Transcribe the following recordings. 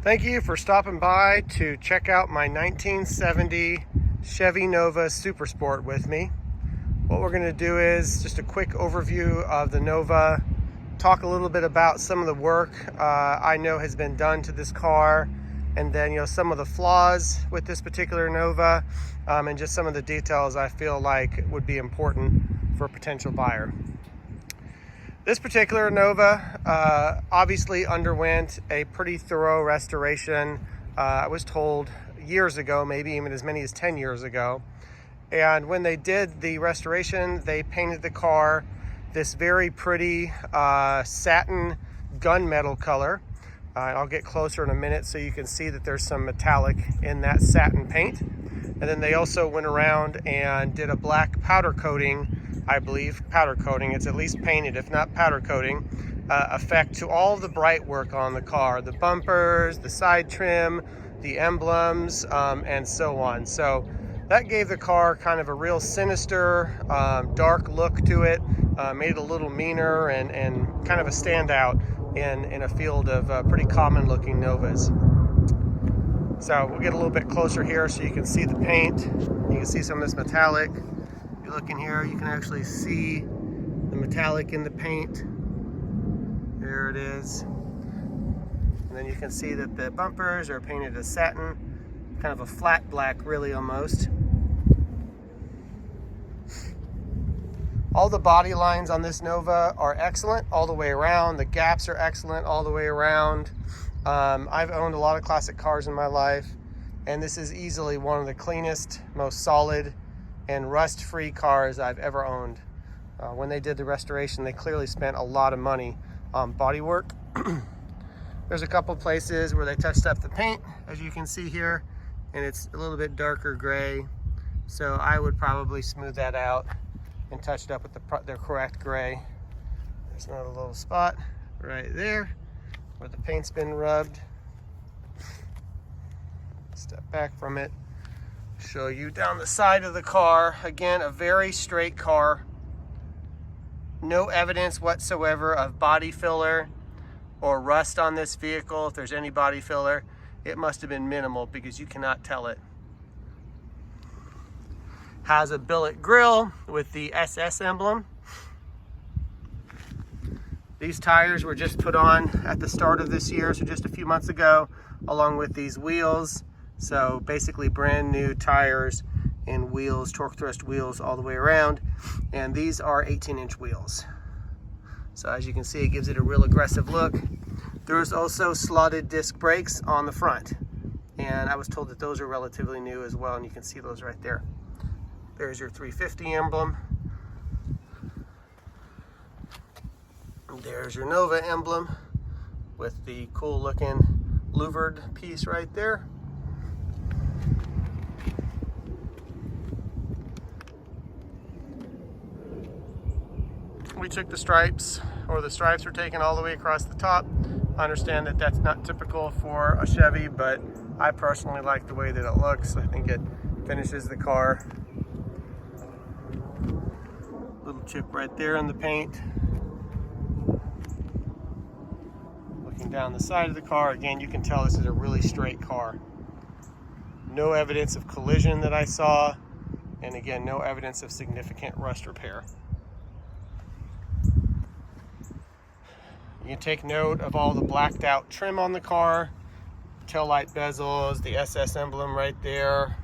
Thank you for stopping by to check out my 1970 Chevy Nova Super Sport with me. What we're going to do is just a quick overview of the Nova, talk a little bit about some of the work I know has been done to this car, and then some of the flaws with this particular Nova, and just some of the details I feel like would be important for a potential buyer. This particular Nova obviously underwent a pretty thorough restoration. I was told years ago, maybe even as many as 10 years ago. And when they did the restoration, they painted the car this very pretty satin gunmetal color. I'll get closer in a minute so you can see that there's some metallic in that satin paint. And then they also went around and did a black powder coating, I believe, powder coating, it's at least painted, if not powder coating, effect to all of the bright work on the car, the bumpers, the side trim, the emblems, and so on. So that gave the car kind of a real sinister, dark look to it, made it a little meaner and kind of a standout in a field of pretty common looking Novas. So we'll get a little bit closer here so you can see the paint. You can see some of this metallic. If you look in here, you can actually see the metallic in the paint. There it is. And then you can see that the bumpers are painted as satin, kind of a flat black, really, almost. All the body lines on this Nova are excellent all the way around. The gaps are excellent all the way around. I've owned a lot of classic cars in my life, and this is easily one of the cleanest, most solid, and rust-free cars I've ever owned. When they did the restoration, they clearly spent a lot of money on bodywork. There's a couple places where they touched up the paint, as you can see here, and it's a little bit darker gray. So I would probably smooth that out and touch it up with the correct gray. There's another little spot right there where the paint's been rubbed. Step back from it. Show you down the side of the car. Again, a very straight car. No evidence whatsoever of body filler or rust on this vehicle. If there's any body filler, it must have been minimal because you cannot tell it. Has a billet grille with the SS emblem. These tires were just put on at the start of this year, so just a few months ago, along with these wheels. So basically brand new tires and wheels, torque thrust wheels all the way around. And these are 18-inch wheels. So as you can see, it gives it a real aggressive look. There's also slotted disc brakes on the front. And I was told that those are relatively new as well, and you can see those right there. There's your 350 emblem. There's your Nova emblem with the cool looking louvered piece right there. We took the stripes, or the stripes were taken all the way across the top. I understand that that's not typical for a Chevy, but I personally like the way that it looks. I think it finishes the car. Little chip right there in the paint. Looking down the side of the car, again, you can tell this is a really straight car. No evidence of collision that I saw, and again, no evidence of significant rust repair. You can take note of all the blacked out trim on the car, tail light bezels, the SS emblem right there,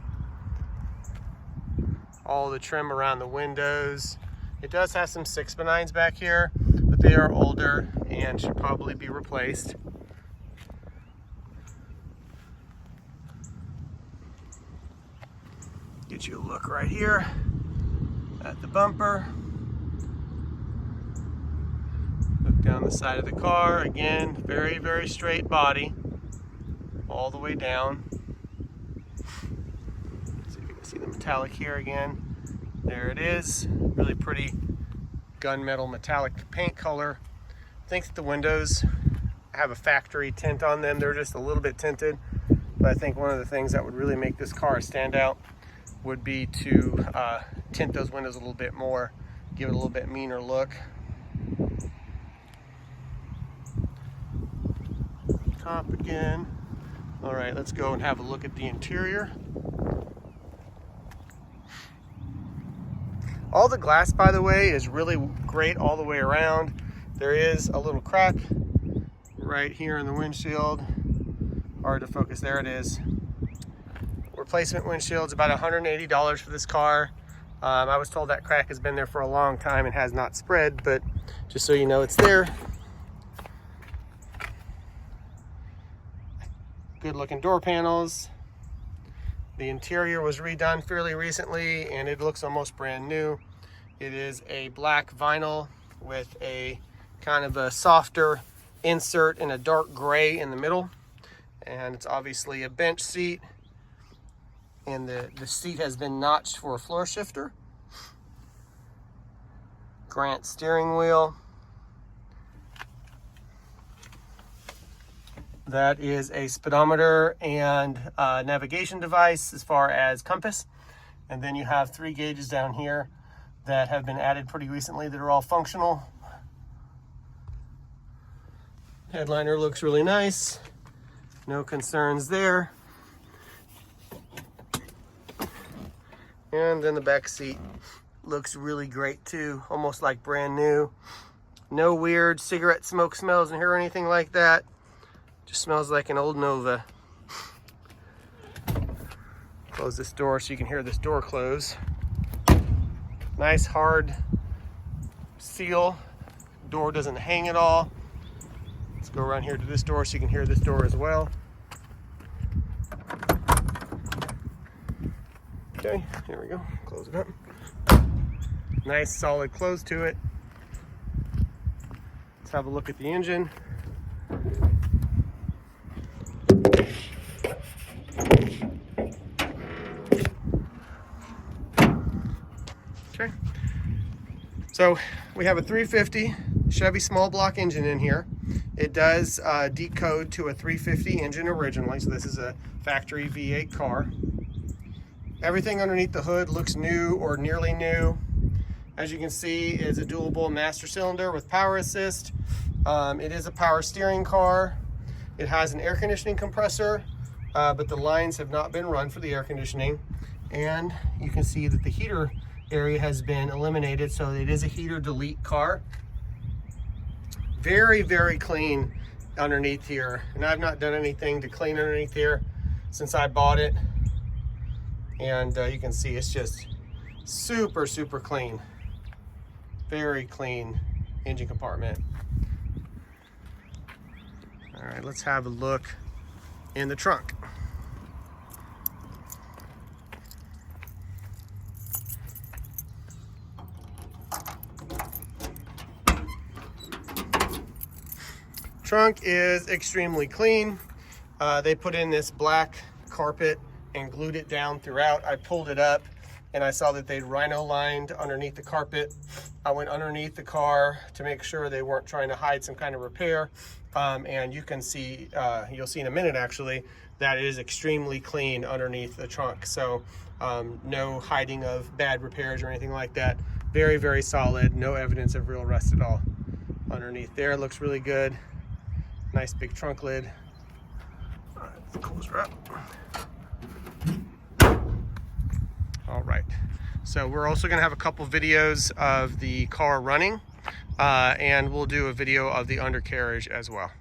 all the trim around the windows. It does have some 6x9s back here, but they are older and should probably be replaced. Get you a look right here at the bumper. Look down the side of the car. Again, very, very straight body all the way down. See if you can see the metallic here again. There it is. Really pretty gunmetal metallic paint color. I think that the windows have a factory tint on them. They're just a little bit tinted. But I think one of the things that would really make this car stand out would be to tint those windows a little bit more, give it a little bit meaner look. Top again. All right, let's go and have a look at the interior. All the glass, by the way, is really great all the way around. There is a little crack right here in the windshield. Hard to focus, there it is. Replacement windshield's about $180 for this car. I was told that crack has been there for a long time and has not spread, but just so you know, it's there. Good looking door panels. The interior was redone fairly recently and it looks almost brand new. It is a black vinyl with a kind of a softer insert in a dark gray in the middle. And it's obviously a bench seat. And the seat has been notched for a floor shifter. Grant steering wheel. That is a speedometer and navigation device as far as compass. And then you have 3 gauges down here that have been added pretty recently that are all functional. Headliner looks really nice. No concerns there. And then the back seat looks really great too, almost like brand new. No weird cigarette smoke smells in here or anything like that. Just smells like an old Nova. Close this door so you can hear this door close. Nice hard seal. Door doesn't hang at all. Let's go around here to this door so you can hear this door as well. Okay, here we go. Close it up. Nice solid close to it. Let's have a look at the engine. Okay. So we have a 350 Chevy small block engine in here. It does decode to a 350 engine originally, so this is a factory V8 car. Everything underneath the hood looks new or nearly new. As you can see, it's a dual master cylinder with power assist. It is a power steering car. It has an air conditioning compressor, but the lines have not been run for the air conditioning. And you can see that the heater area has been eliminated, so it is a heater delete car. Very, very clean underneath here. And I've not done anything to clean underneath here since I bought it. And you can see it's just super, super clean. Very clean engine compartment. All right, let's have a look in the trunk. Trunk is extremely clean. They put in this black carpet and glued it down throughout. I pulled it up and I saw that they'd rhino lined underneath the carpet. I went underneath the car to make sure they weren't trying to hide some kind of repair. And you can see, you'll see in a minute actually, that it is extremely clean underneath the trunk. So no hiding of bad repairs or anything like that. Very, very solid. No evidence of real rust at all. Underneath there, looks really good. Nice big trunk lid. All right, let's close her up. All right, so we're also gonna have a couple videos of the car running and we'll do a video of the undercarriage as well.